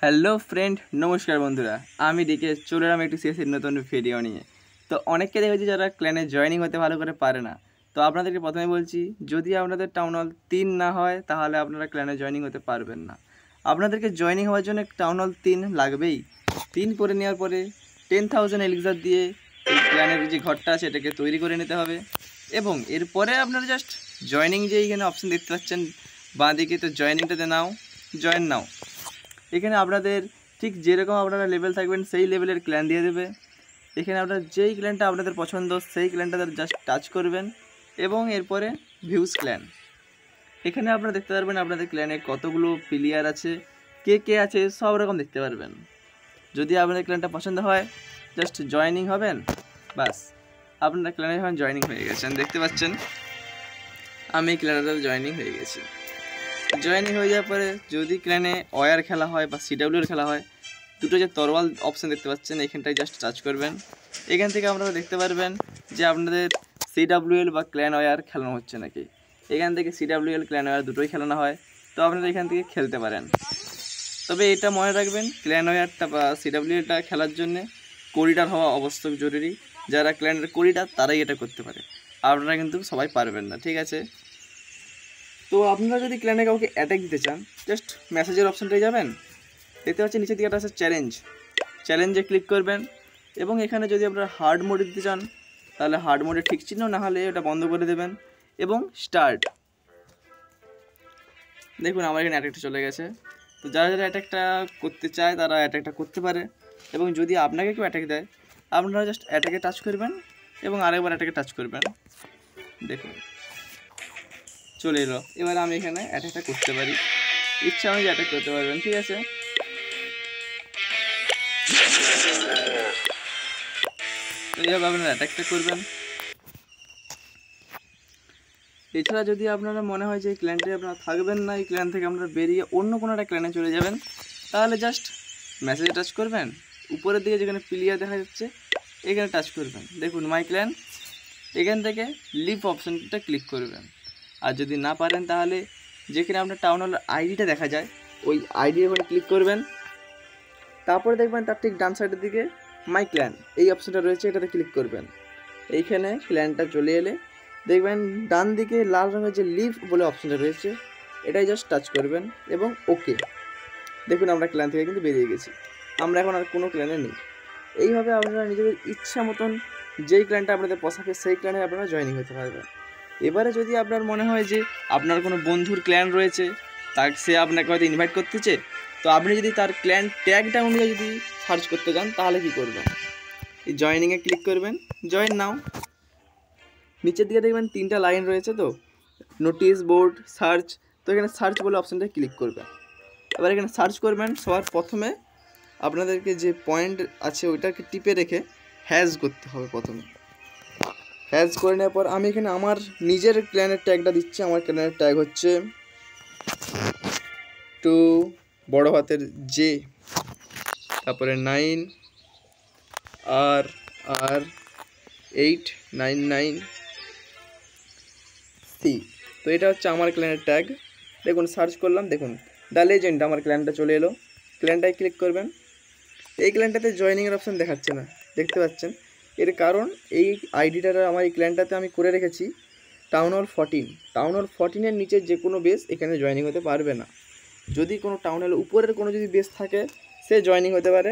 Hello friend, নমস্কার বন্ধুরা। আমি ডিকে চলে এলাম একটি সিএসির নতুন ভিডিও নিয়ে। তো অনেককে দেখেছি যারা ক্ল্যানে জয়েনিং হতে ভালো করে পারে না। তো আপনাদেরকে প্রথমে বলছি, যদি আপনাদের টাউন হল 3 না হয় তাহলে আপনারা ক্ল্যানে জয়েনিং হতে পারবেন না। আপনাদেরকে জয়েনিং হওয়ার জন্য টাউন হল 3 লাগবেই। 3 করে নেওয়ার পরে 10,000 এলিক্সার দিয়ে এই ক্ল্যানের যে ঘরটা আছে এটাকে তৈরি করে নিতে হবে। এবং এরপরে আপনারা জাস্ট জয়েনিং যে এইখানে অপশান দেখতে পাচ্ছেন বাঁ দিকে, তো জয়েনিংটাতে জয়েন নাও। এখানে আপনাদের ঠিক যেরকম আপনারা লেভেল থাকবেন সেই লেভেলের ক্ল্যান দিয়ে দেবে। এখানে আপনারা যেই ক্ল্যানটা আপনাদের পছন্দ সেই ক্ল্যানটাতে জাস্ট টাচ করবেন এবং এরপরে ভিউজ ক্ল্যান। এখানে আপনারা দেখতে পারবেন আপনাদের ক্ল্যানে কতগুলো প্লেয়ার আছে, কে কে আছে সব রকম দেখতে পারবেন। যদি আপনাদের ক্ল্যানটা পছন্দ হয় জাস্ট জয়েনিং হবেন, বাস আপনারা ক্ল্যানে যখন জয়েনিং হয়ে গেছেন দেখতে পাচ্ছেন আমি ক্ল্যানে জয়েনিং হয়ে গেছি। জয়েনিং হয়ে যাওয়ার পরে যদি ক্ল্যানে ওয়ার খেলা হয় বা সিডাব্লিউর খেলা হয়, দুটো যে তরোয়াল অপশান দেখতে পাচ্ছেন এখানটায় জাস্ট টাচ করবেন। এখান থেকে আপনারা দেখতে পারবেন যে আপনাদের সিডাব্লিউএল বা ক্ল্যান ওয়ার খেলানো হচ্ছে নাকি। এখান থেকে সিডাব্লিউএল ক্ল্যান ওয়ার দুটোই খেলানো হয়, তো আপনারা এখান থেকে খেলতে পারেন। তবে এটা মনে রাখবেন, ক্ল্যান ওয়ারটা বা সিডাব্লিউএলটা খেলার জন্য করিডার হওয়া অবশ্যই জরুরি। যারা ক্ল্যানের করিডার তারাই এটা করতে পারে, আপনারা কিন্তু সবাই পারবেন না, ঠিক আছে। তো আপনারা যদি ক্ল্যানে কাউকে অ্যাটাক দিতে চান জাস্ট মেসেজের অপশানটায় যাবেন, দেখতে পাচ্ছেন নিচের দিকে একটা আছে চ্যালেঞ্জে ক্লিক করবেন। এবং এখানে যদি আপনারা হার্ড মোডে দিতে চান তাহলে হার্ড মোডে ঠিক চিহ্ন, না হলে এটা বন্ধ করে দেবেন এবং স্টার্ট। দেখুন আমার এখানে অ্যাটাকটা চলে গেছে। তো যারা যারা অ্যাটাকটা করতে চায় তারা অ্যাটাকটা করতে পারে। এবং যদি আপনাকে কেউ অ্যাটাক দেয় আপনারা জাস্ট অ্যাটাকে টাচ করবেন এবং আরেকবার অ্যাটাকে টাচ করবেন। দেখুন চলে এলো। এবার আমি এখানে অ্যাটাকটা করতে পারি, ইচ্ছা অনুযায়ী অ্যাটাক করতে পারবেন, ঠিক আছে। তো এইভাবে আপনারা অ্যাটাকটা করবেন। এছাড়া যদি আপনারা মনে হয় যে এই ক্ল্যানটি আপনারা থাকবেন না, এই ক্ল্যান থেকে আপনারা বেরিয়ে অন্য কোনো একটা ক্ল্যানে চলে যাবেন, তাহলে জাস্ট মেসেজে টাচ করবেন, উপরের দিকে যেখানে প্লেয়ার দেখা যাচ্ছে এখানে টাচ করবেন, দেখুন মাই ক্ল্যান। এখান থেকে লিভ অপশানটা ক্লিক করবেন। আর যদি না পারেন তাহলে যেখানে আপনার টাউন হলের আইডিটা দেখা যায় ওই আইডির ওখানে ক্লিক করবেন। তারপরে দেখবেন তার ঠিক ডান সাইডের দিকে মাই ক্ল্যান এই অপশানটা রয়েছে, এটাতে ক্লিক করবেন। এইখানে ক্ল্যানটা চলে এলে দেখবেন ডান দিকে লাল রঙের যে লিভ বলে অপশানটা রয়েছে এটাই জাস্ট টাচ করবেন এবং ওকে। দেখুন আমরা ক্ল্যান থেকে কিন্তু বেরিয়ে গেছি, আমরা এখন আর কোনো ক্ল্যানে নেই। এইভাবে আপনারা নিজেদের ইচ্ছা মতন যেই ক্ল্যানটা আপনাদের পছন্দ সেই ক্ল্যানে আপনারা জয়েনিং হতে পারবেন। এবারে যদি আপনার মনে হয় যে আপনার কোনো বন্ধুর ক্ল্যান রয়েছে, তাকে সে আপনাকে হয়তো ইনভাইট করতেছে, তো আপনি যদি তার ক্ল্যান ট্যাগটা অনুযায়ী যদি সার্চ করতে যান তাহলে কী করবেন, এই জয়েনিংয়ে ক্লিক করবেন, জয়েন নাও। নিচের দিকে দেখবেন 3টা লাইন রয়েছে, তো নোটিশ বোর্ড সার্চ, তো এখানে সার্চ বলে অপশানটা ক্লিক করবেন। এবার এখানে সার্চ করবেন, সবার প্রথমে আপনাদেরকে যে পয়েন্ট আছে ওইটাকে টিপে রেখে হ্যাশ করতে হবে। প্রথমে হ্যাশ করে নেওয়ার পর আমি এখানে আমার নিজের ক্ল্যানের ট্যাগটা দিচ্ছি। আমার ক্ল্যানের ট্যাগ হচ্ছে 2 বড় হাতের জে, তারপরে 9 আর 899 সি। তো এটা হচ্ছে আমার ক্ল্যানের ট্যাগ। দেখুন সার্চ করলাম, দেখুন দ্য লেজেন্ড আমার ক্ল্যানটা চলে এলো। ক্ল্যানটায় ক্লিক করবেন। এই ক্ল্যানটাতে জয়েনিংয়ের অপশান দেখাচ্ছে না, দেখতে পাচ্ছেন। এর কারণ এই আইডিটা আমার এই ক্ল্যানটাতে আমি করে রেখেছি টাউন হল 14। টাউন হল 14-এর নিচে যে কোনো বেস এখানে জয়েনিং হতে পারবে না। যদি কোনো টাউন হল উপরের কোনো যদি বেস থাকে সে জয়েনিং হতে পারে,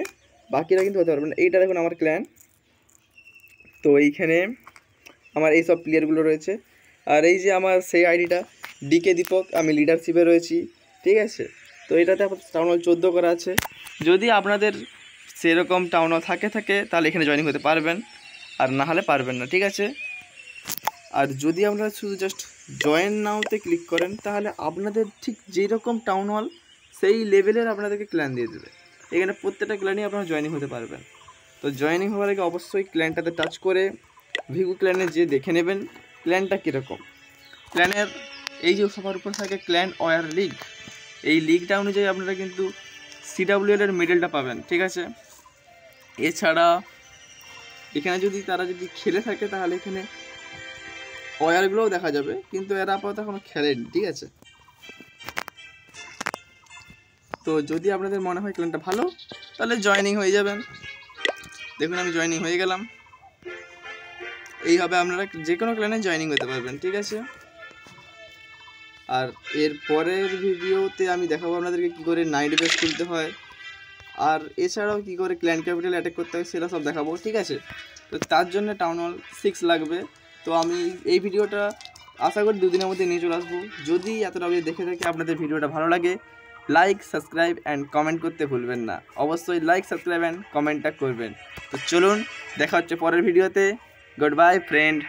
বাকিরা কিন্তু হতে পারবে না। এইটা দেখুন আমার ক্ল্যান, তো এইখানে আমার এই সব প্লেয়ারগুলো রয়েছে। আর এই যে আমার সেই আইডিটা ডিকে দীপক, আমি লিডারশিপে রয়েছি, ঠিক আছে। তো এটাতে টাউন হল 14 করা আছে। যদি আপনাদের সেরকম টাউন হল থাকে তাহলে এখানে জয়েনিং হতে পারবেন, আর না হলে পারবেন না, ঠিক আছে। আর যদি আপনারা শুধু জাস্ট জয়েন নাওতে ক্লিক করেন তাহলে আপনাদের ঠিক যেই রকম টাউন হল সেই লেভেলের আপনাদেরকে ক্ল্যান দিয়ে দেবে। এখানে প্রত্যেকটা ক্ল্যানই আপনারা জয়েনিং হতে পারবেন। তো জয়েনিং হওয়ার আগে অবশ্যই ক্ল্যানটাতে টাচ করে ভিউ ক্ল্যানে যে দেখে নেবেন ক্ল্যানটা কীরকম। ক্ল্যানের এই যে সবার উপর থাকে ক্ল্যান ওয়ার লিগ, এই লিগটা অনুযায়ী আপনারা কিন্তু সিডাব্লিউএল এর মেডেলটা পাবেন, ঠিক আছে। এছাড়া এখানে যদি তারা যদি খেলে থাকে তাহলে এখানে ওয়ারগুলোও দেখা যাবে, কিন্তু এরা আপাতত এখনো খেলেনি, ঠিক আছে। তো তো যদি আপনাদের মনে হয় ক্ল্যানটা ভালো তাহলে জয়েনিং হয়ে যাবেন। দেখুন আমি জয়েনিং হয়ে গেলাম। এইভাবে আপনারা যে কোনো ক্ল্যানে জয়েনিং হতে পারবেন, ঠিক আছে। আর এর পরের ভিডিওতে আমি দেখাবো আপনাদেরকে কী করে নাইট বেস খুলতে হয়, আর এছাড়াও কী করে ক্ল্যান ক্যাপিটাল অ্যাটাক করতে হয় সেটা সব দেখাবো, ঠিক আছে। তো তার জন্য টাউন হল 6 লাগবে। তো আমি এই ভিডিওটা আশা করি 2 দিনের মধ্যে নিয়ে চলে আসবো। যদি এতটা অবধি দেখে থাকে আপনাদের ভিডিওটা ভালো লাগে, লাইক সাবস্ক্রাইব অ্যান্ড কমেন্ট করতে ভুলবেন না। অবশ্যই লাইক সাবস্ক্রাইব অ্যান্ড কমেন্টটা করবেন। তো চলুন দেখা হচ্ছে পরের ভিডিওতে। Good bye friend.